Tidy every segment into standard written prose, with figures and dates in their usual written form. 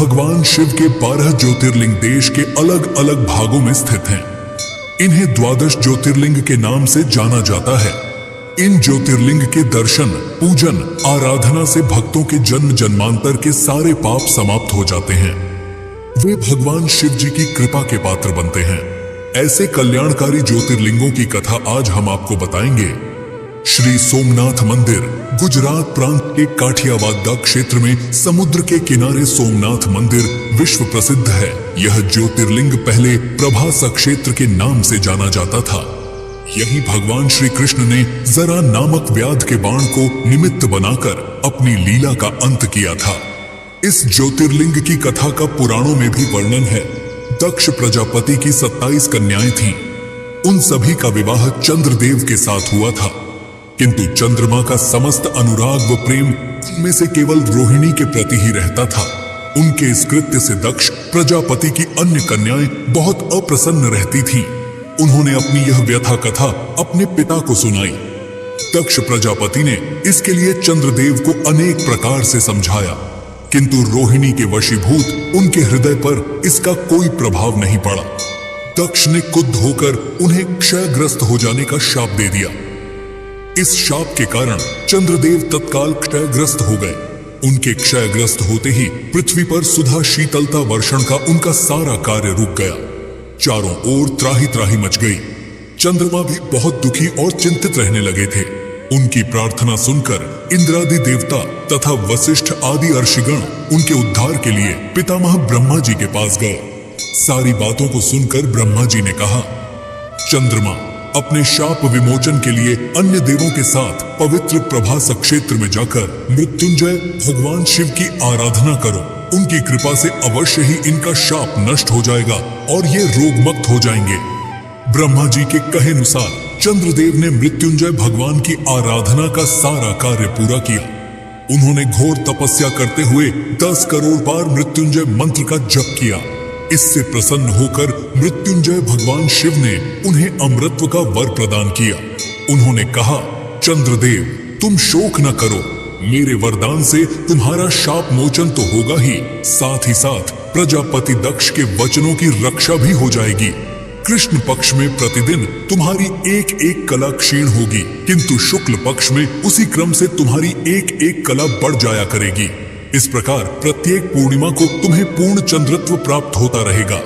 भगवान शिव के 12 ज्योतिर्लिंग देश के अलग अलग भागों में स्थित हैं। इन्हें 12 ज्योतिर्लिंग के नाम से जाना जाता है। इन ज्योतिर्लिंग के दर्शन, पूजन, आराधना से भक्तों के जन्म जन्मांतर के सारे पाप समाप्त हो जाते हैं। वे भगवान शिव जी की कृपा के पात्र बनते हैं। ऐसे कल्याणकारी ज्योतिर्लिंगों की कथा आज हम आपको बताएंगे। श्री सोमनाथ मंदिर गुजरात प्रांत के काठियावाड़ क्षेत्र में समुद्र के किनारे सोमनाथ मंदिर विश्व प्रसिद्ध है। यह ज्योतिर्लिंग पहले प्रभास क्षेत्र के नाम से जाना जाता था। यही भगवान श्री कृष्ण ने जरा नामक व्याध के बाण को निमित्त बनाकर अपनी लीला का अंत किया था। इस ज्योतिर्लिंग की कथा का पुराणों में भी वर्णन है। दक्ष प्रजापति की 27 कन्याएं थीं। उन सभी का विवाह चंद्रदेव के साथ हुआ था, किंतु चंद्रमा का समस्त अनुराग व प्रेम में से केवल रोहिणी के प्रति ही रहता था। उनके इस कृत्य से दक्ष प्रजापति की अन्य कन्याएं बहुत अप्रसन्न रहती थीं। उन्होंने अपनी यह व्यथा कथा अपने पिता को सुनाई। दक्ष प्रजापति ने इसके लिए चंद्रदेव को अनेक प्रकार से समझाया, किंतु रोहिणी के वशीभूत उनके हृदय पर इसका कोई प्रभाव नहीं पड़ा। दक्ष ने क्रुद्ध होकर उन्हें क्षयग्रस्त हो जाने का शाप दे दिया। इस शाप के कारण चंद्रदेव तत्काल क्षयग्रस्त हो गए। उनके क्षयग्रस्त होते ही पृथ्वी पर सुधा शीतलता वर्षण का उनका सारा कार्य रुक गया। चारों ओर त्राही त्राही मच गई। चंद्रमा भी बहुत दुखी और चिंतित रहने लगे थे। उनकी प्रार्थना सुनकर इंद्रादि देवता तथा वशिष्ठ आदि ऋषिगण उनके उद्धार के लिए पितामह ब्रह्मा जी के पास गए। सारी बातों को सुनकर ब्रह्मा जी ने कहा, चंद्रमा, अपने शाप विमोचन के लिए अन्य देवों के साथ पवित्र प्रभास क्षेत्र में जाकर मृत्युंजय भगवान शिव की आराधना करो। उनकी कृपा से अवश्य ही इनका शाप नष्ट हो जाएगा और ये रोगमुक्त हो जाएंगे। ब्रह्मा जी के कहे अनुसार चंद्रदेव ने मृत्युंजय भगवान की आराधना का सारा कार्य पूरा किया। उन्होंने घोर तपस्या करते हुए 10 करोड़ बार मृत्युंजय मंत्र का जप किया। इससे प्रसन्न होकर मृत्युंजय भगवान शिव ने उन्हें अमृतत्व का वर प्रदान किया। उन्होंने कहा, चंद्रदेव, तुम शोक न करो। मेरे वरदान से तुम्हारा शाप मोचन तो होगा ही, साथ ही साथ प्रजापति दक्ष के वचनों की रक्षा भी हो जाएगी। कृष्ण पक्ष में प्रतिदिन तुम्हारी एक एक कला क्षीण होगी, किंतु शुक्ल पक्ष में उसी क्रम से तुम्हारी एक एक कला बढ़ जाया करेगी। इस प्रकार प्रत्येक पूर्णिमा को तुम्हें पूर्ण चंद्रत्व प्राप्त होता रहेगा।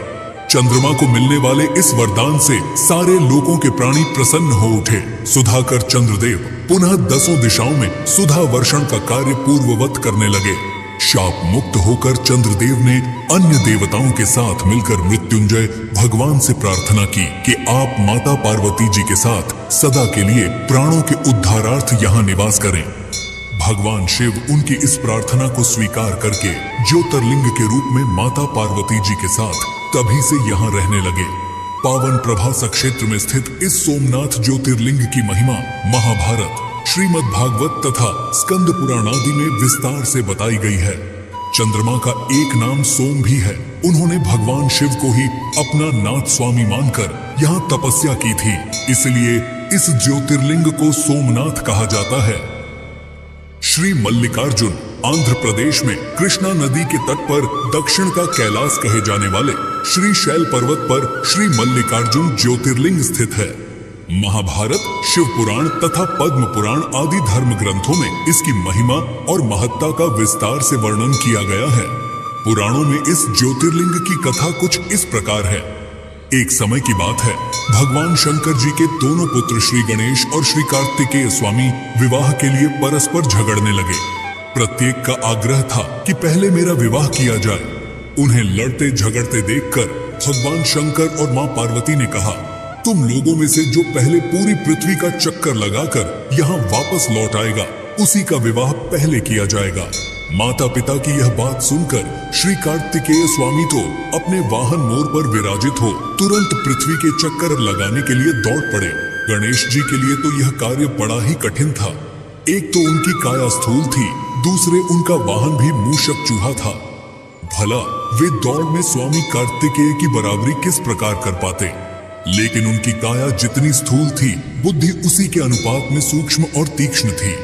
चंद्रमा को मिलने वाले इस वरदान से सारे लोगों के प्राणी प्रसन्न हो उठे। सुधाकर चंद्रदेव पुनः 10 दिशाओं में सुधा वर्षण का कार्य पूर्ववत करने लगे। शाप मुक्त होकर चंद्रदेव ने अन्य देवताओं के साथ मिलकर मृत्युंजय भगवान से प्रार्थना की कि आप माता पार्वती जी के साथ सदा के लिए प्राणों के उद्धारार्थ यहाँ निवास करें। भगवान शिव उनकी इस प्रार्थना को स्वीकार करके ज्योतिर्लिंग के रूप में माता पार्वती जी के साथ तभी से यहाँ रहने लगे। पावन प्रभास क्षेत्र में स्थित इस सोमनाथ ज्योतिर्लिंग की महिमा महाभारत, श्रीमद् भागवत तथा स्कंद पुराण आदि में विस्तार से बताई गई है। चंद्रमा का एक नाम सोम भी है। उन्होंने भगवान शिव को ही अपना नाथ स्वामी मानकर यहाँ तपस्या की थी, इसलिए इस ज्योतिर्लिंग को सोमनाथ कहा जाता है। श्री मल्लिकार्जुन आंध्र प्रदेश में कृष्णा नदी के तट पर दक्षिण का कैलाश कहे जाने वाले श्री शैल पर्वत पर श्री मल्लिकार्जुन ज्योतिर्लिंग स्थित है। महाभारत, शिव पुराण तथा पद्म पुराण आदि धर्म ग्रंथों में इसकी महिमा और महत्ता का विस्तार से वर्णन किया गया है। पुराणों में इस ज्योतिर्लिंग की कथा कुछ इस प्रकार है। एक समय की बात है, भगवान शंकर जी के दोनों पुत्र श्री गणेश और श्री कार्तिकेय स्वामी विवाह के लिए परस्पर झगड़ने लगे। प्रत्येक का आग्रह था कि पहले मेरा विवाह किया जाए। उन्हें लड़ते झगड़ते देखकर भगवान शंकर और मां पार्वती ने कहा, तुम लोगों में से जो पहले पूरी पृथ्वी का चक्कर लगाकर यहाँ वापस लौट आएगा, उसी का विवाह पहले किया जाएगा। माता पिता की यह बात सुनकर श्री कार्तिकेय स्वामी तो अपने वाहन मोर पर विराजित हो तुरंत पृथ्वी के चक्कर लगाने के लिए दौड़ पड़े। गणेश जी के लिए तो यह कार्य बड़ा ही कठिन था। एक तो उनकी काया स्थूल थी, दूसरे उनका वाहन भी मूषक चूहा था। भला वे दौड़ में स्वामी कार्तिकेय की बराबरी किस प्रकार कर पाते? लेकिन उनकी काया जितनी स्थूल थी, बुद्धि उसी के अनुपात में सूक्ष्म और तीक्ष्ण थी।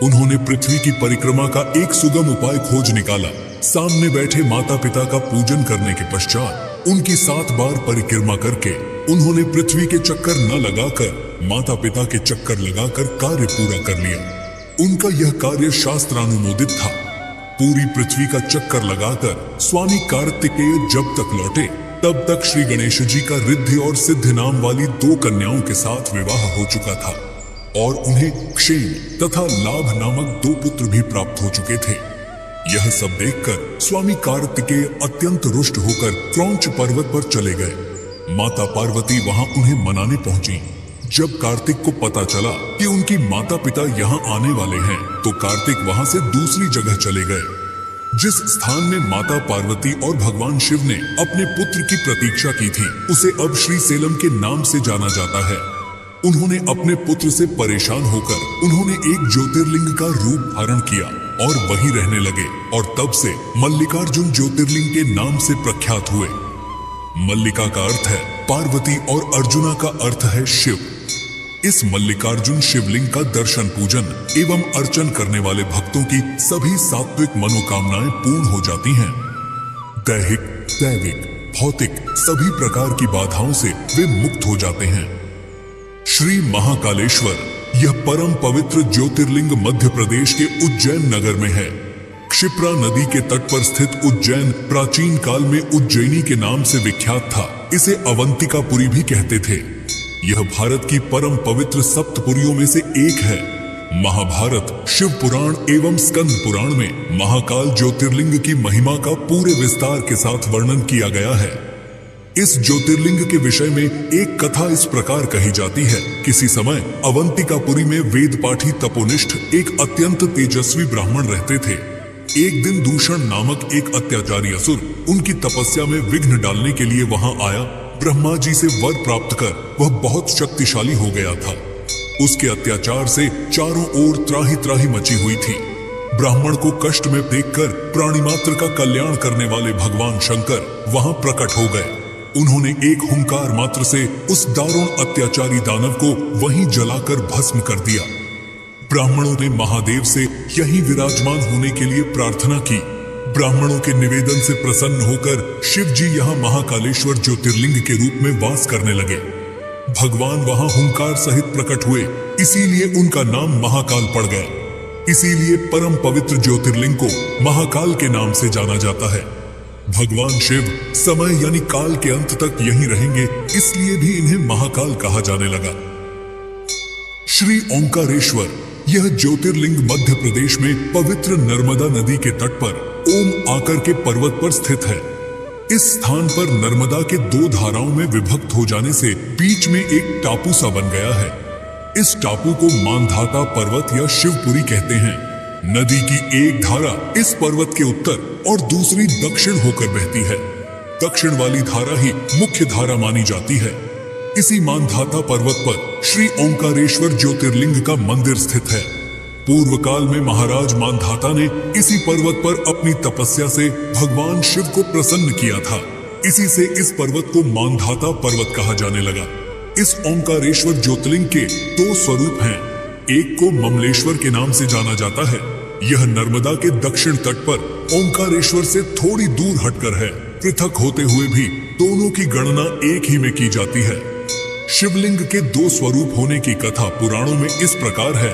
उन्होंने पृथ्वी की परिक्रमा का एक सुगम उपाय खोज निकाला। सामने बैठे माता पिता का पूजन करने के पश्चात उनकी 7 बार परिक्रमा करके उन्होंने पृथ्वी के चक्कर न लगाकर माता पिता के चक्कर लगाकर कार्य पूरा कर लिया। उनका यह कार्य शास्त्रानुमोदित था। पूरी पृथ्वी का चक्कर लगाकर स्वामी कार्तिकेय जब तक लौटे तब तक श्री गणेश जी का रिद्धि और सिद्धि नाम वाली 2 कन्याओं के साथ विवाह हो चुका था और उन्हें क्षेम तथा लाभ नामक 2 पुत्र भी प्राप्त हो चुके थे। यह सब देखकर स्वामी कार्तिकेय अत्यंत रुष्ट होकर क्रौंच पर्वत पर चले गए। माता पार्वती वहां उन्हें मनाने पहुंची। जब कार्तिक को पता चला कि उनकी माता पिता यहाँ आने वाले हैं तो कार्तिक वहां से दूसरी जगह चले गए। जिस स्थान में माता पार्वती और भगवान शिव ने अपने पुत्र की प्रतीक्षा की थी उसे अब श्री सेलम के नाम से जाना जाता है। उन्होंने अपने पुत्र से परेशान होकर उन्होंने एक ज्योतिर्लिंग का रूप धारण किया और वहीं रहने लगे और तब से मल्लिकार्जुन ज्योतिर्लिंग के नाम से प्रख्यात हुए। मल्लिका का अर्थ है पार्वती और अर्जुना का अर्थ है शिव। इस मल्लिकार्जुन शिवलिंग का दर्शन पूजन एवं अर्चन करने वाले भक्तों की सभी सात्विक मनोकामनाएं पूर्ण हो जाती हैं। दैहिक, दैविक, भौतिक सभी प्रकार की बाधाओं से वे मुक्त हो जाते हैं। श्री महाकालेश्वर यह परम पवित्र ज्योतिर्लिंग मध्य प्रदेश के उज्जैन नगर में है। क्षिप्रा नदी के तट पर स्थित उज्जैन प्राचीन काल में उज्जैनी के नाम से विख्यात था। इसे अवंतिकापुरी भी कहते थे। यह भारत की परम पवित्र सप्तपुरियों में से एक है। महाभारत, शिव पुराण एवं स्कंद पुराण में महाकाल ज्योतिर्लिंग की महिमा का पूरे विस्तार के साथ वर्णन किया गया है। इस ज्योतिर्लिंग के विषय में एक कथा इस प्रकार कही जाती है। किसी समय अवंतिकापुरी में वेद पाठी तपोनिष्ठ एक अत्यंत तेजस्वी ब्राह्मण रहते थे। एक दिन दूषण नामक एक अत्याचारी असुर उनकी तपस्या में विघ्न डालने के लिए वहां आया। ब्रह्मा जी से वर प्राप्त कर वह बहुत शक्तिशाली हो गया था। उसके अत्याचार से चारों ओर त्राही त्राही मची हुई थी। ब्राह्मण को कष्ट में देखकर प्राणी मात्र का कल्याण करने वाले भगवान शंकर वहां प्रकट हो गए। उन्होंने एक हुंकार मात्र से उस दारुण अत्याचारी दानव को वहीं जलाकर भस्म कर दिया। ब्राह्मणों ने महादेव से यहीं विराजमान होने के लिए प्रार्थना की। ब्राह्मणों के निवेदन से प्रसन्न होकर शिव जी यहाँ महाकालेश्वर ज्योतिर्लिंग के रूप में वास करने लगे। भगवान वहां हुंकार सहित प्रकट हुए, इसीलिए उनका नाम महाकाल पड़ गया। इसीलिए परम पवित्र ज्योतिर्लिंग को महाकाल के नाम से जाना जाता है। भगवान शिव समय यानी काल के अंत तक यहीं रहेंगे, इसलिए भी इन्हें महाकाल कहा जाने लगा। श्री ओंकारेश्वर यह ज्योतिर्लिंग मध्य प्रदेश में पवित्र नर्मदा नदी के तट पर ओम आकर के पर्वत पर स्थित है। इस स्थान पर नर्मदा के 2 धाराओं में विभक्त हो जाने से बीच में एक टापू सा बन गया है। इस टापू को मानधाता पर्वत या शिवपुरी कहते हैं। नदी की एक धारा इस पर्वत के उत्तर और दूसरी दक्षिण होकर बहती है। दक्षिण वाली धारा ही मुख्य धारा मानी जाती है। इसी मानधाता पर्वत पर श्री ओंकारेश्वर ज्योतिर्लिंग का मंदिर स्थित है। पूर्व काल में महाराज मानधाता ने इसी पर्वत पर अपनी तपस्या से भगवान शिव को प्रसन्न किया था। इसी से इस पर्वत को मानधाता पर्वत कहा जाने लगा। इस ओंकारेश्वर ज्योतिर्लिंग के 2 स्वरूप हैं। एक को ममलेश्वर के नाम से जाना जाता है। यह नर्मदा के दक्षिण तट पर ओंकारेश्वर से थोड़ी दूर हटकर है। पृथक होते हुए भी दोनों की गणना एक ही में की जाती है। शिवलिंग के 2 स्वरूप होने की कथा पुराणों में इस प्रकार है।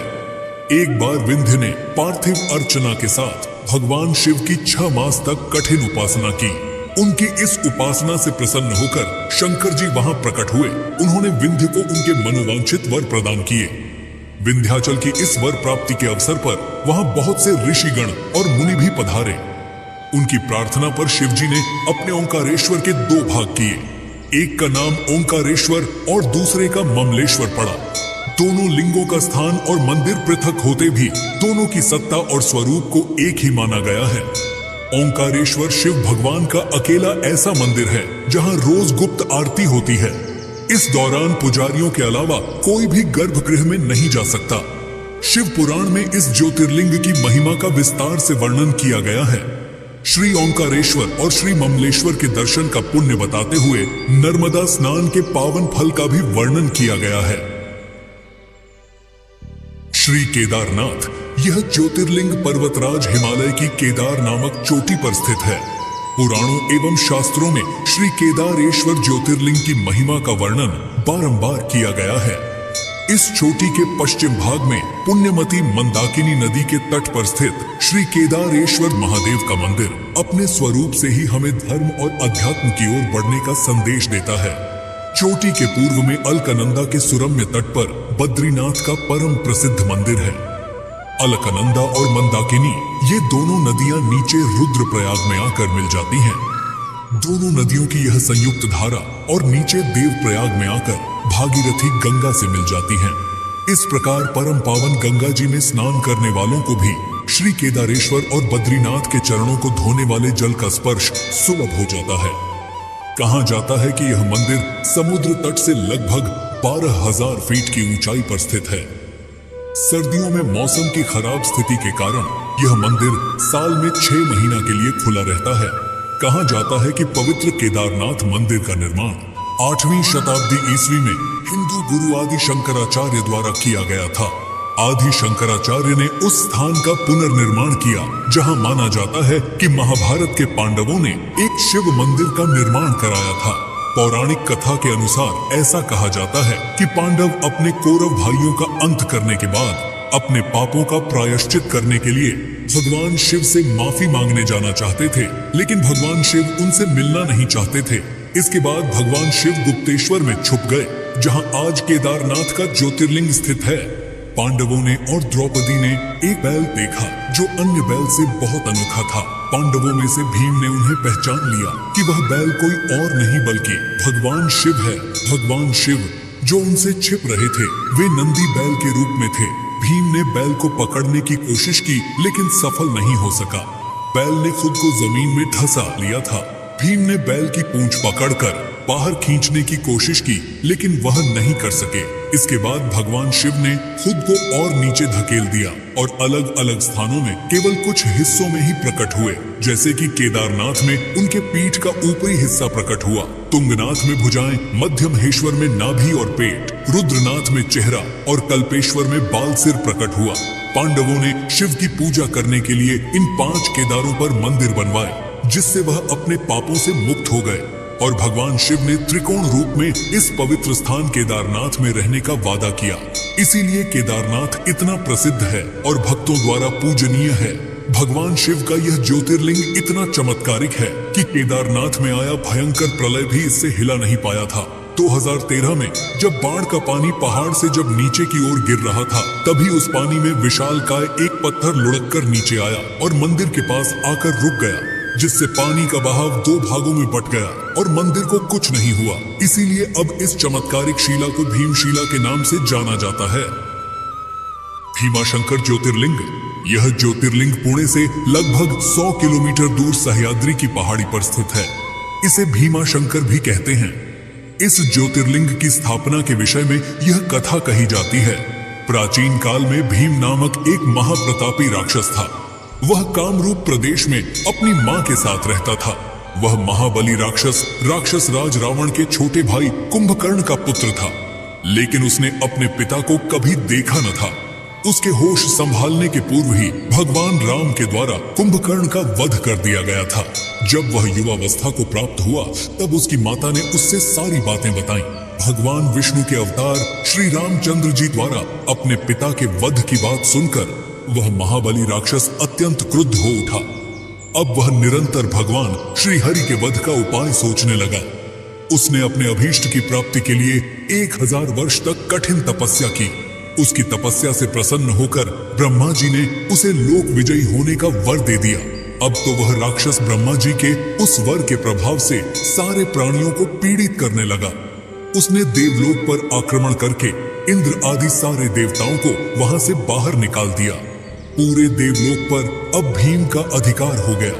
एक बार विंध्य ने पार्थिव अर्चना के साथ भगवान शिव की 6 मास तक कठिन उपासना की। उनकी इस उपासना से प्रसन्न होकर शंकर जी वहां प्रकट हुए। उन्होंने विंध्य को उनके मनोवांछित वर प्रदान किए। विंध्याचल की इस वर प्राप्ति के अवसर पर वहां बहुत से ऋषिगण और मुनि भी पधारे। उनकी प्रार्थना पर शिव जी ने अपने ओंकारेश्वर के 2 भाग किए। एक का नाम ओंकारेश्वर और दूसरे का ममलेश्वर पड़ा। दोनों लिंगों का स्थान और मंदिर पृथक होते भी दोनों की सत्ता और स्वरूप को एक ही माना गया है। ओंकारेश्वर शिव भगवान का अकेला ऐसा मंदिर है जहां रोज गुप्त आरती होती है। इस दौरान पुजारियों के अलावा कोई भी गर्भगृह में नहीं जा सकता। शिव पुराण में इस ज्योतिर्लिंग की महिमा का विस्तार से वर्णन किया गया है। श्री ओंकारेश्वर और श्री ममलेश्वर के दर्शन का पुण्य बताते हुए नर्मदा स्नान के पावन फल का भी वर्णन किया गया है। श्री केदारनाथ यह ज्योतिर्लिंग पर्वतराज हिमालय की केदार नामक चोटी पर स्थित है। पुराणों एवं शास्त्रों में श्री केदारेश्वर ज्योतिर्लिंग की महिमा का वर्णन बारंबार किया गया है। इस चोटी के पश्चिम भाग में पुण्यमती मंदाकिनी नदी के तट पर स्थित श्री केदारेश्वर महादेव का मंदिर अपने स्वरूप से ही हमें धर्म और अध्यात्म की ओर बढ़ने का संदेश देता है। चोटी के पूर्व में अलकनंदा के सुरम्य तट पर बद्रीनाथ का परम प्रसिद्ध मंदिर है। अलकनंदा और मंदाकिनी ये दोनों नदियां नीचे रुद्रप्रयाग में आकर मिल जाती हैं। दोनों नदियों की यह संयुक्त धारा और नीचे देवप्रयाग में आकर भागीरथी गंगा से मिल जाती हैं। इस प्रकार परम पावन गंगा जी में स्नान करने वालों को भी श्री केदारेश्वर और बद्रीनाथ के चरणों को धोने वाले जल का स्पर्श सुलभ हो जाता है। कहा जाता है कि यह मंदिर समुद्र तट से लगभग 12,000 फीट की ऊंचाई पर स्थित है। सर्दियों में मौसम की खराब स्थिति के कारण यह मंदिर साल में 6 महीना के लिए खुला रहता है। कहा जाता है कि पवित्र केदारनाथ मंदिर का निर्माण 8वीं शताब्दी ईस्वी में हिंदू गुरु आदि शंकराचार्य द्वारा किया गया था। आदि शंकराचार्य ने उस स्थान का पुनर्निर्माण किया जहां माना जाता है कि महाभारत के पांडवों ने एक शिव मंदिर का निर्माण कराया था। पौराणिक कथा के अनुसार ऐसा कहा जाता है कि पांडव अपने कौरव भाइयों का अंत करने के बाद अपने पापों का प्रायश्चित करने के लिए भगवान शिव से माफी मांगने जाना चाहते थे, लेकिन भगवान शिव उनसे मिलना नहीं चाहते थे। इसके बाद भगवान शिव गुप्तेश्वर में छुप गए, जहां आज केदारनाथ का ज्योतिर्लिंग स्थित है। पांडवों ने और द्रौपदी ने एक बैल देखा जो अन्य बैल से बहुत अनोखा था। पांडवों में से भीम ने उन्हें पहचान लिया कि वह बैल कोई और नहीं बल्कि भगवान शिव है। भगवान शिव जो उनसे छिप रहे थे वे नंदी बैल के रूप में थे। भीम ने बैल को पकड़ने की कोशिश की लेकिन सफल नहीं हो सका। बैल ने खुद को जमीन में धंसा लिया था। भीम ने बैल की पूंछ पकड़कर बाहर खींचने की कोशिश की लेकिन वह नहीं कर सके। इसके बाद भगवान शिव ने खुद को और नीचे धकेल दिया और अलग अलग स्थानों में केवल कुछ हिस्सों में ही प्रकट हुए, जैसे कि केदारनाथ में उनके पीठ का ऊपरी हिस्सा प्रकट हुआ, तुंगनाथ में भुजाएं, मध्य महेश्वर में नाभि और पेट, रुद्रनाथ में चेहरा और कल्पेश्वर में बाल सिर प्रकट हुआ। पांडवों ने शिव की पूजा करने के लिए इन 5 केदारों पर मंदिर बनवाए, जिससे वह अपने पापों से मुक्त हो गए और भगवान शिव ने त्रिकोण रूप में इस पवित्र स्थान केदारनाथ में रहने का वादा किया। इसीलिए केदारनाथ इतना प्रसिद्ध है और भक्तों द्वारा पूजनीय है। भगवान शिव का यह ज्योतिर्लिंग इतना चमत्कारिक है कि केदारनाथ में आया भयंकर प्रलय भी इससे हिला नहीं पाया था। 2013 में जब बाढ़ का पानी पहाड़ से जब नीचे की ओर गिर रहा था, तभी उस पानी में विशालकाय एक पत्थर लुढ़क कर नीचे आया और मंदिर के पास आकर रुक गया, जिससे पानी का बहाव 2 भागों में बट गया और मंदिर को कुछ नहीं हुआ। इसीलिए अब इस चमत्कारिक शिला को भीमशिला के नाम से जाना जाता है। भीमाशंकर ज्योतिर्लिंग। यह ज्योतिर्लिंग पुणे से लगभग 100 किलोमीटर दूर सह्याद्री की पहाड़ी पर स्थित है। इसे भीमाशंकर भी कहते हैं। इस ज्योतिर्लिंग की स्थापना के विषय में यह कथा कही जाती है। प्राचीन काल में भीम नामक एक महाप्रतापी राक्षस था। वह कामरूप प्रदेश में अपनी मां के साथ रहता था। वह महाबली राक्षस राज रावण के छोटे भाई कुंभकर्ण का पुत्र था, लेकिन उसने अपने पिता को कभी देखा न था। उसके होश संभालने के पूर्व ही भगवान राम के द्वारा कुंभकर्ण का वध कर दिया गया था। जब वह युवावस्था को प्राप्त हुआ, तब उसकी माता ने उससे सारी बातें बताईं। भगवान विष्णु के अवतार श्री रामचंद्र जी द्वारा अपने पिता के वध की बात सुनकर वह महाबली राक्षस अत्यंत क्रुद्ध हो उठा। अब वह निरंतर भगवान श्री हरि के वध का उपाय सोचने लगा। उसने अपने अभीष्ट की प्राप्ति के लिए 1000 वर्ष तक कठिन तपस्या की। उसकी तपस्या से प्रसन्न होकर ब्रह्मा जी ने उसे लोक विजयी होने का वर दे दिया। अब तो वह राक्षस ब्रह्मा जी के उस वर के प्रभाव से सारे प्राणियों को पीड़ित करने लगा। उसने देवलोक पर आक्रमण करके इंद्र आदि सारे देवताओं को वहां से बाहर निकाल दिया। पूरे देवलोक पर अब भीम का अधिकार हो गया।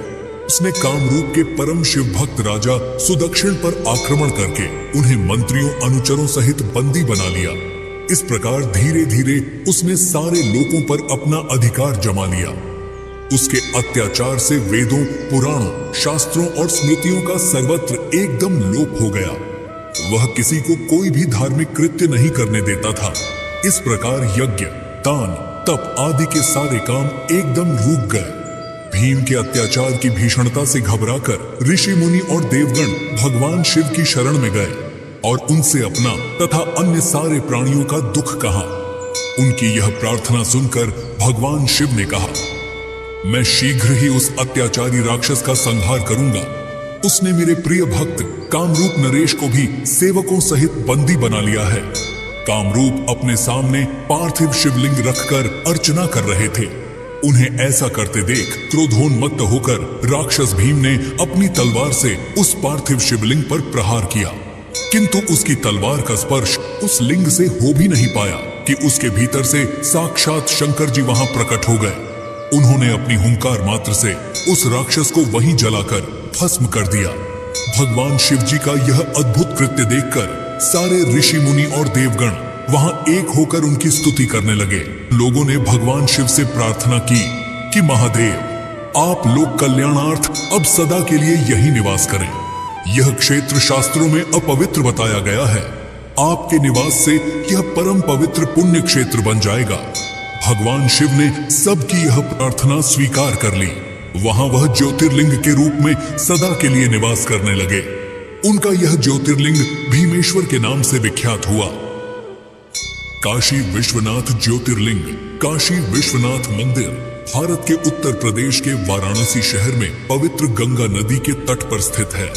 उसने कामरूप के परम शिव भक्त राजा सुदक्षिण पर आक्रमण करके उन्हें मंत्रियों अनुचरों सहित बंदी बना लिया। इस प्रकार धीरे धीरे उसने सारे लोकों पर अपना अधिकार जमा लिया। उसके अत्याचार से वेदों, पुराणों, शास्त्रों और स्मृतियों का सर्वत्र एकदम लोप हो गया। वह किसी को कोई भी धार्मिक कृत्य नहीं करने देता था। इस प्रकार यज्ञ, दान, तब आदि के सारे काम एकदम रुक गए। भीम के अत्याचार की भीषणता से घबराकर ऋषि मुनि और देवगण भगवान शिव की शरण में गए और उनसे अपना तथा अन्य सारे प्राणियों का दुख कहा। उनकी यह प्रार्थना सुनकर भगवान शिव ने कहा, मैं शीघ्र ही उस अत्याचारी राक्षस का संहार करूंगा। उसने मेरे प्रिय भक्त कामरूप नरेश को भी सेवकों सहित बंदी बना लिया है। कामरूप अपने सामने पार्थिव शिवलिंग रखकर अर्चना कर रहे थे। उन्हें ऐसा करते देख क्रोधोन्मत्त होकर राक्षस भीम ने अपनी तलवार से उस पार्थिव शिवलिंग पर प्रहार किया, किंतु उसकी तलवार का स्पर्श उस लिंग से हो भी नहीं पाया कि उसके भीतर से साक्षात शंकर जी वहां प्रकट हो गए। उन्होंने अपनी हुंकार मात्र से उस राक्षस को वहीं जलाकर भस्म कर दिया। भगवान शिव जी का यह अद्भुत कृत्य देखकर सारे ऋषि मुनि और देवगण वहां एक होकर उनकी स्तुति करने लगे। लोगों ने भगवान शिव से प्रार्थना की कि महादेव, आप लोक कल्याणार्थ अब सदा के लिए यही निवास करें। यह क्षेत्र शास्त्रों में अपवित्र बताया गया है। आपके निवास से यह परम पवित्र पुण्य क्षेत्र बन जाएगा। भगवान शिव ने सबकी यह प्रार्थना स्वीकार कर ली। वहां वह ज्योतिर्लिंग के रूप में सदा के लिए निवास करने लगे। उनका यह ज्योतिर्लिंग भीमेश्वर के नाम से विख्यात हुआ। काशी विश्वनाथ ज्योतिर्लिंग। काशी विश्वनाथ मंदिर भारत के उत्तर प्रदेश के वाराणसी शहर में पवित्र गंगा नदी के तट पर स्थित है।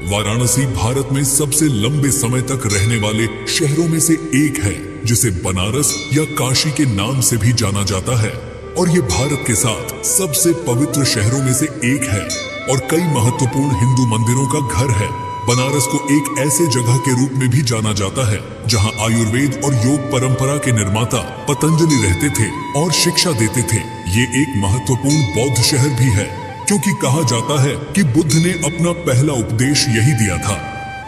वाराणसी भारत में सबसे लंबे समय तक रहने वाले शहरों में से एक है, जिसे बनारस या काशी के नाम से भी जाना जाता है, और ये भारत के साथ सबसे पवित्र शहरों में से एक है और कई महत्वपूर्ण हिंदू मंदिरों का घर है। बनारस को एक ऐसे जगह के रूप में भी जाना जाता है जहां आयुर्वेद और योग परंपरा के निर्माता पतंजलि रहते थे और शिक्षा देते थे। ये एक महत्वपूर्ण बौद्ध शहर भी है, क्योंकि कहा जाता है कि बुद्ध ने अपना पहला उपदेश यही दिया था।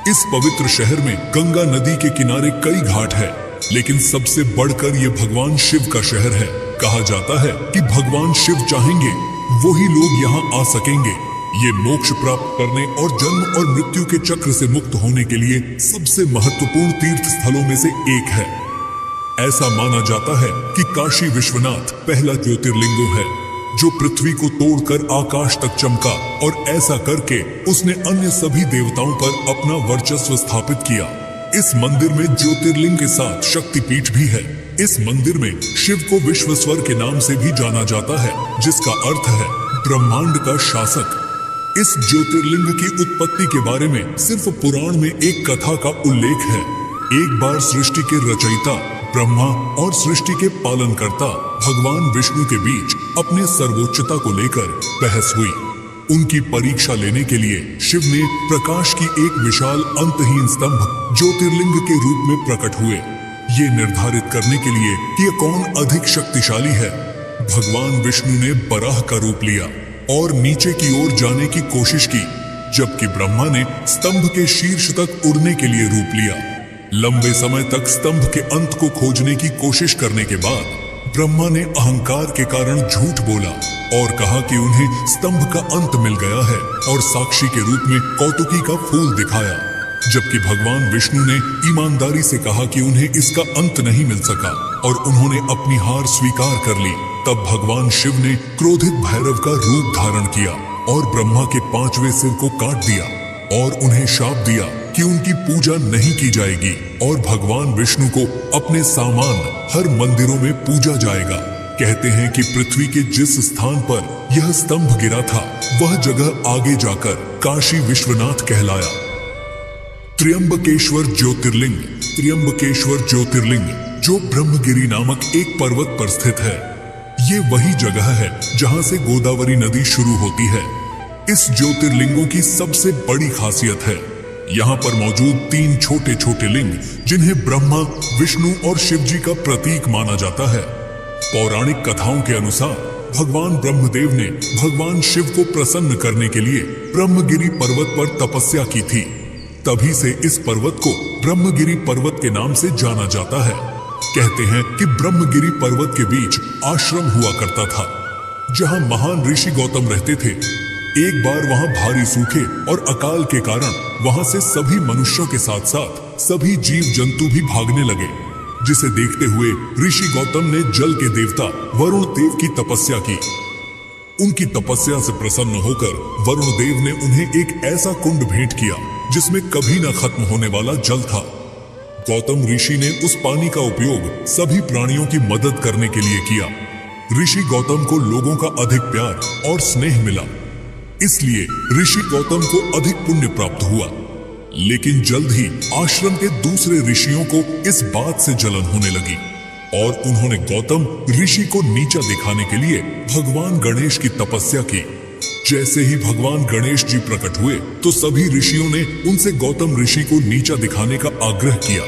इस पवित्र शहर में गंगा नदी के किनारे कई घाट है, लेकिन सबसे बढ़कर ये भगवान शिव का शहर है। कहा जाता है कि भगवान शिव चाहेंगे वही लोग यहाँ आ सकेंगे। ये मोक्ष प्राप्त करने और जन्म और मृत्यु के चक्र से मुक्त होने के लिए सबसे महत्वपूर्ण तीर्थ स्थलों में से एक है। ऐसा माना जाता है कि काशी विश्वनाथ पहला ज्योतिर्लिंग है जो पृथ्वी को तोड़कर आकाश तक चमका, और ऐसा करके उसने अन्य सभी देवताओं पर अपना वर्चस्व स्थापित किया। इस मंदिर में ज्योतिर्लिंग के साथ शक्तिपीठ भी है। इस मंदिर में शिव को विश्वेश्वर के नाम से भी जाना जाता है, जिसका अर्थ है ब्रह्मांड का शासक। इस ज्योतिर्लिंग की उत्पत्ति के बारे में सिर्फ पुराण में एक कथा का उल्लेख है। एक बार सृष्टि के रचयिता ब्रह्मा और सृष्टि के पालनकर्ता भगवान विष्णु के बीच अपने सर्वोच्चता को लेकर बहस हुई। उनकी परीक्षा लेने के लिए शिव ने प्रकाश की एक विशाल अंतहीन स्तंभ ज्योतिर्लिंग के रूप में प्रकट हुए, ये निर्धारित करने के लिए कि कौन अधिक शक्तिशाली है। भगवान विष्णु ने बराह का रूप लिया और नीचे की ओर जाने की कोशिश की, जबकि ब्रह्मा ने स्तंभ के शीर्ष तक उड़ने के लिए रूप लिया। लंबे समय तक स्तंभ के अंत को खोजने की कोशिश करने के बाद ब्रह्मा ने अहंकार के कारण झूठ बोला और कहा कि उन्हें स्तंभ का अंत मिल गया है, और साक्षी के रूप में कौतुकी का फूल दिखाया, जबकि भगवान विष्णु ने ईमानदारी से कहा कि उन्हें इसका अंत नहीं मिल सका और उन्होंने अपनी हार स्वीकार कर ली। तब भगवान शिव ने क्रोधित भैरव का रूप धारण किया और ब्रह्मा के 5वें सिर को काट दिया और उन्हें शाप दिया कि उनकी पूजा नहीं की जाएगी, और भगवान विष्णु को अपने सामान हर मंदिरों में पूजा जाएगा। कहते हैं कि पृथ्वी के जिस स्थान पर यह स्तंभ गिरा था, वह जगह आगे जाकर काशी विश्वनाथ कहलाया। त्र्यंबकेश्वर ज्योतिर्लिंग। त्र्यंबकेश्वर ज्योतिर्लिंग जो ब्रह्मगिरी नामक एक पर्वत पर स्थित है, ये वही जगह है जहां से गोदावरी नदी शुरू होती है। इस ज्योतिर्लिंगों की सबसे बड़ी खासियत है यहाँ पर मौजूद 3 छोटे छोटे लिंग, जिन्हें ब्रह्मा, विष्णु और शिव जी का प्रतीक माना जाता है। पौराणिक कथाओं के अनुसार भगवान ब्रह्मदेव ने भगवान शिव को प्रसन्न करने के लिए ब्रह्मगिरी पर्वत पर तपस्या की थी। तभी से इस पर्वत को ब्रह्मगिरी पर्वत के नाम से जाना जाता है। कहते हैं कि ब्रह्मगिरी पर्वत के बीच आश्रम हुआ करता था, जहां महान ऋषि गौतम रहते थे। एक बार वहां भारी सूखे और अकाल के कारण वहां से सभी मनुष्यों के साथ साथ सभी जीव जंतु भी भागने लगे। जिसे देखते हुए ऋषि गौतम ने जल के देवता वरुण देव की तपस्या की। उनकी तपस्या से प्रसन्न होकर वरुण देव ने उन्हें एक ऐसा कुंड भेंट किया जिसमें कभी न खत्म होने वाला जल था। गौतम ऋषि ने उस पानी का उपयोग सभी प्राणियों की मदद करने के लिए किया। ऋषि गौतम को लोगों का अधिक प्यार और स्नेह मिला, इसलिए ऋषि गौतम को अधिक पुण्य प्राप्त हुआ। लेकिन जल्द ही आश्रम के दूसरे ऋषियों को इस बात से जलन होने लगी और उन्होंने गौतम ऋषि को नीचा दिखाने के लिए भगवान गणेश की तपस्या की। जैसे ही भगवान गणेश जी प्रकट हुए तो सभी ऋषियों ने उनसे गौतम ऋषि को नीचा दिखाने का आग्रह किया।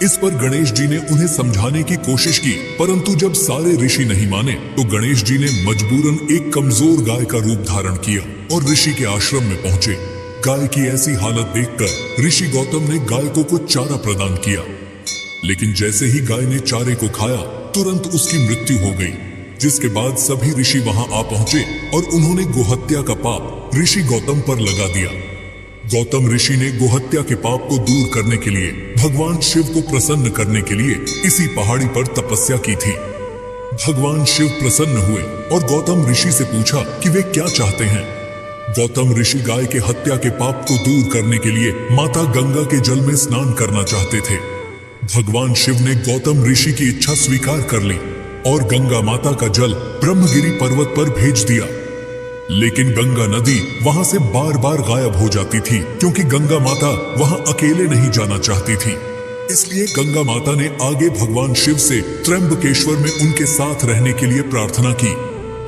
इस पर गणेश जी ने उन्हें समझाने की कोशिश की, परंतु जब सारे ऋषि नहीं माने तो गणेश जी ने मजबूरन एक कमजोर गाय का रूप धारण किया और ऋषि के आश्रम में पहुंचे। गाय की ऐसी हालत देखकर ऋषि गौतम ने गाय को कुछ चारा प्रदान किया, लेकिन जैसे ही गाय ने चारे को खाया तुरंत उसकी मृत्यु हो गई। जिसके बाद सभी ऋषि वहां आ पहुंचे और उन्होंने गोहत्या का पाप ऋषि गौतम पर लगा दिया। गौतम ऋषि ने गोहत्या के पाप को दूर करने के लिए भगवान शिव को प्रसन्न करने के लिए इसी पहाड़ी पर तपस्या की थी। भगवान शिव प्रसन्न हुए और गौतम ऋषि से पूछा कि वे क्या चाहते हैं। गौतम ऋषि गाय के हत्या के पाप को दूर करने के लिए माता गंगा के जल में स्नान करना चाहते थे। भगवान शिव ने गौतम ऋषि की इच्छा स्वीकार कर ली और गंगा माता का जल ब्रह्मगिरी पर्वत पर भेज दिया। लेकिन गंगा नदी वहां से बार बार गायब हो जाती थी, क्योंकि गंगा माता वहां अकेले नहीं जाना चाहती थी। इसलिए गंगा माता ने आगे भगवान शिव से त्र्यंबकेश्वर में उनके साथ रहने के लिए प्रार्थना की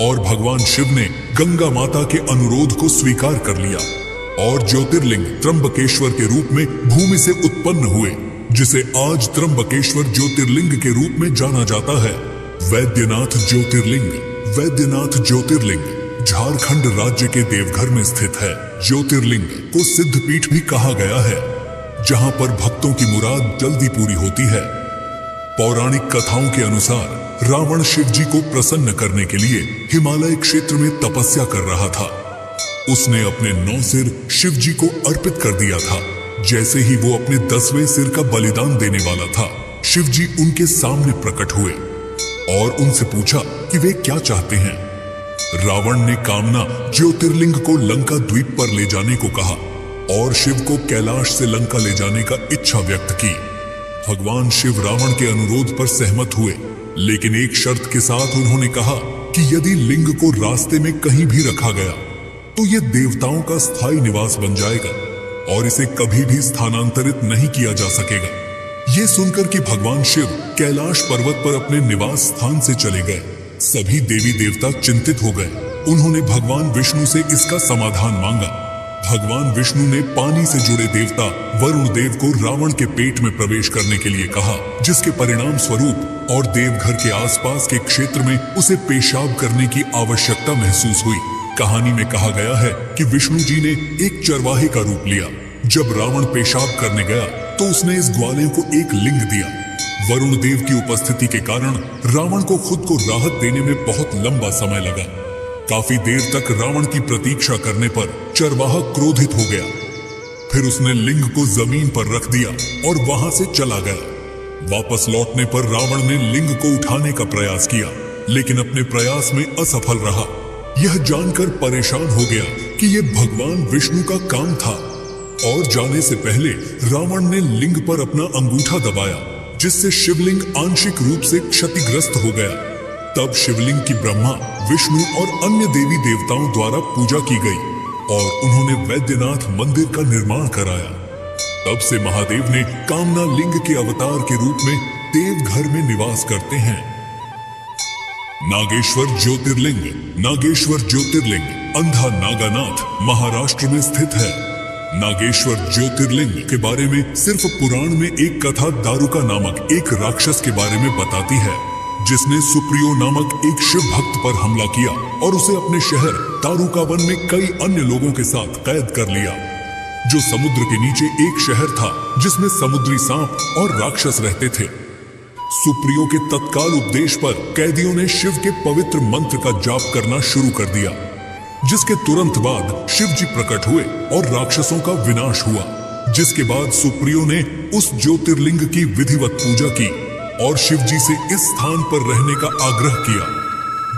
और भगवान शिव ने गंगा माता के अनुरोध को स्वीकार कर लिया और ज्योतिर्लिंग त्र्यंबकेश्वर के रूप में भूमि से उत्पन्न हुए, जिसे आज त्र्यंबकेश्वर ज्योतिर्लिंग के रूप में जाना जाता है। वैद्यनाथ ज्योतिर्लिंग। वैद्यनाथ ज्योतिर्लिंग झारखंड राज्य के देवघर में स्थित है। ज्योतिर्लिंग को सिद्धपीठ भी कहा गया है, जहां पर भक्तों की मुराद जल्दी पूरी होती है। पौराणिक कथाओं के अनुसार रावण शिव जी को प्रसन्न करने के लिए हिमालय क्षेत्र में तपस्या कर रहा था। उसने अपने 9 सिर शिव जी को अर्पित कर दिया था। जैसे ही वो अपने 10वें सिर का बलिदान देने वाला था, शिव जी उनके सामने प्रकट हुए और उनसे पूछा कि वे क्या चाहते हैं। रावण ने कामना ज्योतिर्लिंग को लंका द्वीप पर ले जाने को कहा और शिव को कैलाश से लंका ले जाने का इच्छा व्यक्त की। भगवान शिव रावण के अनुरोध पर सहमत हुए, लेकिन एक शर्त के साथ उन्होंने कहा कि यदि लिंग को रास्ते में कहीं भी रखा गया तो यह देवताओं का स्थायी निवास बन जाएगा और इसे कभी भी स्थानांतरित नहीं किया जा सकेगा। यह सुनकर कि भगवान शिव कैलाश पर्वत पर अपने निवास स्थान से चले गए, सभी देवी देवता चिंतित हो गए। उन्होंने भगवान विष्णु से इसका समाधान मांगा। भगवान विष्णु ने पानी से जुड़े देवता वरुण देव को रावण के पेट में प्रवेश करने के लिए कहा, जिसके परिणाम स्वरूप और देवघर के आसपास के क्षेत्र में उसे पेशाब करने की आवश्यकता महसूस हुई। कहानी में कहा गया है कि विष्णु जी ने एक चरवाहे का रूप लिया। जब रावण पेशाब करने गया तो उसने इस ग्वाले को एक लिंग दिया। वरुण देव की उपस्थिति के कारण रावण को खुद को राहत देने में बहुत लंबा समय लगा। काफी देर तक रावण की प्रतीक्षा करने पर चरवाहा क्रोधित हो गया। फिर उसने लिंग को जमीन पर रख दिया और वहां से चला गया। वापस लौटने पर रावण ने लिंग को उठाने का प्रयास किया, लेकिन अपने प्रयास में असफल रहा। यह जानकर परेशान हो गया कि यह भगवान विष्णु का काम था और जाने से पहले रावण ने लिंग पर अपना अंगूठा दबाया, जिससे शिवलिंग आंशिक रूप से क्षतिग्रस्त हो गया। तब शिवलिंग की ब्रह्मा, विष्णु और अन्य देवी देवताओं द्वारा पूजा की गई और उन्होंने वैद्यनाथ मंदिर का निर्माण कराया। तब से महादेव ने कामना लिंग के अवतार के रूप में देवघर में निवास करते हैं। नागेश्वर ज्योतिर्लिंग। नागेश्वर ज्योतिर्लिंग अंधा नागानाथ महाराष्ट्र में स्थित है। नागेश्वर ज्योतिर्लिंग के बारे में सिर्फ पुराण में एक कथा दारुका नामक एक राक्षस के बारे में बताती है, जिसने सुप्रियो नामक एक शिव भक्त पर हमला किया और उसे अपने शहर दारुकावन में कई अन्य लोगों के साथ कैद कर लिया। जो समुद्र के नीचे एक शहर था जिसमें समुद्री सांप और राक्षस रहते थे। सुप्रियो के तत्काल उपदेश पर कैदियों ने शिव के पवित्र मंत्र का जाप करना शुरू कर दिया, जिसके तुरंत बाद शिव जी प्रकट हुए और राक्षसों का विनाश हुआ। जिसके बाद सुप्रियो ने उस ज्योतिर्लिंग की विधिवत पूजा की और शिवजी से इस स्थान पर रहने का आग्रह किया,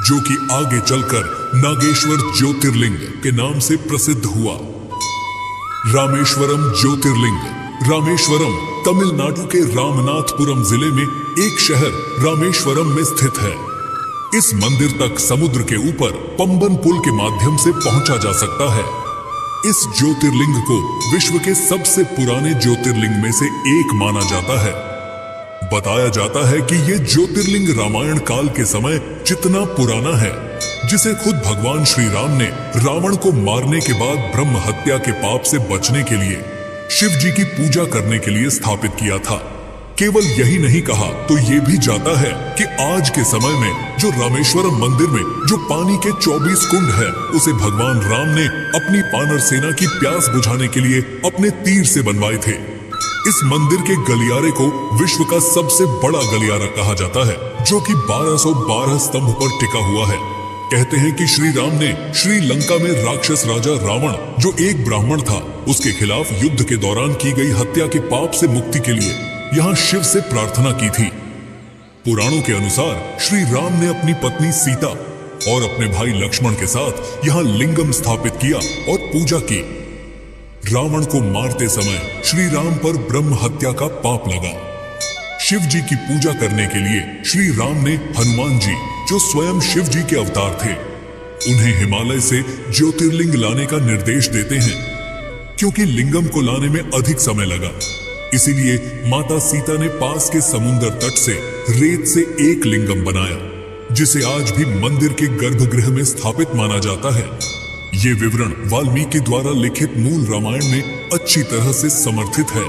जो कि आगे चलकर नागेश्वर ज्योतिर्लिंग के नाम से प्रसिद्ध हुआ। रामेश्वरम ज्योतिर्लिंग। रामेश्वरम तमिलनाडु के रामनाथपुरम जिले में एक शहर रामेश्वरम में स्थित है। इस मंदिर तक समुद्र के ऊपर पंबन पुल के माध्यम से पहुंचा जा सकता है। इस ज्योतिर्लिंग को विश्व के सबसे पुराने ज्योतिर्लिंग में से एक माना जाता है। बताया जाता है कि यह ज्योतिर्लिंग रामायण काल के समय जितना पुराना है, जिसे खुद भगवान श्री राम ने रावण को मारने के बाद ब्रह्म हत्या के पाप से बचने के लिए शिव जी की पूजा करने के लिए स्थापित किया था। केवल यही नहीं कहा तो ये भी जाता है कि आज के समय में जो रामेश्वरम मंदिर में जो पानी के 24 कुंड है, उसे भगवान राम ने अपनी वानर सेना की प्यास बुझाने के लिए अपने तीर से बनवाए थे। इस मंदिर के गलियारे को विश्व का सबसे बड़ा गलियारा कहा जाता है, जो कि 1212 स्तंभ पर टिका हुआ है। कहते हैं कि श्री राम ने श्रीलंका में राक्षस राजा रावण, जो एक ब्राह्मण था, उसके खिलाफ युद्ध के दौरान की गई हत्या के पाप से मुक्ति के लिए यहाँ शिव से प्रार्थना की थी। पुराणों के अनुसार श्री राम ने अपनी पत्नी सीता और अपने भाई लक्ष्मण के साथ यहाँ लिंगम स्थापित किया और पूजा की। रावण को मारते समय श्री राम पर ब्रह्म हत्या का पाप लगा। शिव जी की पूजा करने के लिए श्री राम ने हनुमान जी, जो स्वयं शिव जी के अवतार थे, उन्हें हिमालय से ज्योतिर्लिंग लाने का निर्देश देते हैं। क्योंकि लिंगम को लाने में अधिक समय लगा, इसीलिए माता सीता ने पास के समुद्र तट से रेत से एक लिंगम बनाया, जिसे आज भी मंदिर के गर्भगृह में स्थापित माना जाता है। ये विवरण वाल्मीकि द्वारा लिखित मूल रामायण में अच्छी तरह से समर्थित है,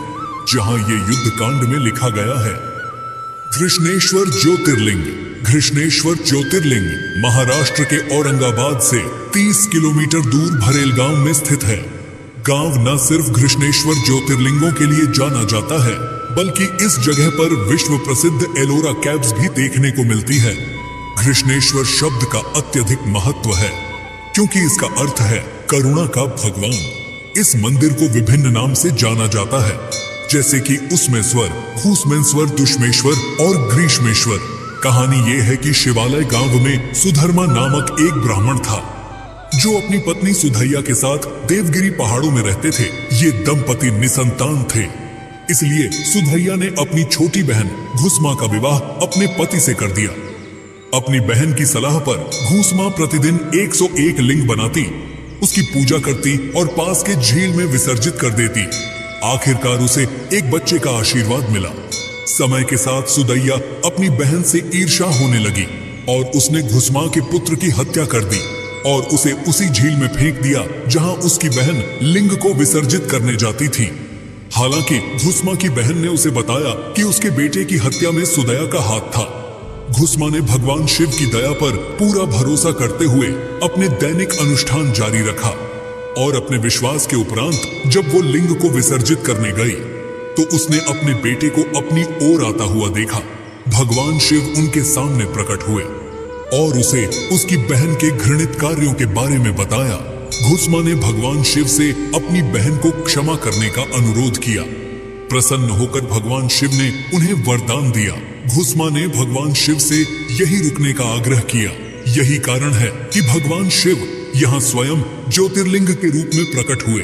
जहां ये युद्ध कांड में लिखा गया है। घृष्णेश्वर ज्योतिर्लिंग। घृष्णेश्वर ज्योतिर्लिंग महाराष्ट्र के औरंगाबाद से 30 किलोमीटर दूर भरेल गांव में स्थित है। गांव न सिर्फ घृष्णेश्वर ज्योतिर्लिंगों के लिए जाना जाता है, बल्कि इस जगह पर विश्व प्रसिद्ध एलोरा कैव्स भी देखने को मिलती है। घृष्णेश्वर शब्द का अत्यधिक महत्व है, क्योंकि इसका अर्थ है करुणा का भगवान। इस मंदिर को विभिन्न नाम से जाना जाता है, जैसे कि उसमेश्वर, घूसमेश्वर, दुष्मेश्वर और ग्रीष्मेश्वर। कहानी ये है कि शिवालय गांव में सुधर्मा नामक एक ब्राह्मण था, जो अपनी पत्नी सुधैया के साथ देवगिरी पहाड़ों में रहते थे। ये दंपति निसंतान थे, इसलिए सुधैया ने अपनी छोटी बहन घुसमा का विवाह अपने पति से कर दिया। अपनी बहन की सलाह पर घुसमा प्रतिदिन 101 लिंग बनाती, उसकी पूजा करती और पास के झील में विसर्जित कर देती। आखिरकार उसे एक बच्चे का आशीर्वाद मिला। समय के साथ सुधैया अपनी बहन से ईर्ष्या होने लगी और उसने घुसमा के पुत्र की हत्या कर दी और उसे उसी झील में फेंक दिया जहां उसकी बहन लिंग को विसर्जित करने जाती थी। हालांकि घुसमा की बहन ने उसे बताया कि उसके बेटे की हत्या में सुधैया का हाथ था। घुसमा ने भगवान शिव की दया पर पूरा भरोसा करते हुए अपने दैनिक अनुष्ठान जारी रखा और अपने विश्वास के उपरांत जब वो लिंग को विसर्जित करने गई तो उसने अपने बेटे को अपनी ओर आता हुआ देखा। भगवान शिव उनके सामने प्रकट हुए और उसे उसकी बहन के घृणित कार्यों के बारे में बताया। घुसमा ने भगवान शिव से अपनी बहन को क्षमा करने का अनुरोध किया। प्रसन्न होकर भगवान शिव ने उन्हें वरदान दिया। घुसमा ने भगवान शिव से यही रुकने का आग्रह किया। यही कारण है कि भगवान शिव यहाँ स्वयं ज्योतिर्लिंग के रूप में प्रकट हुए।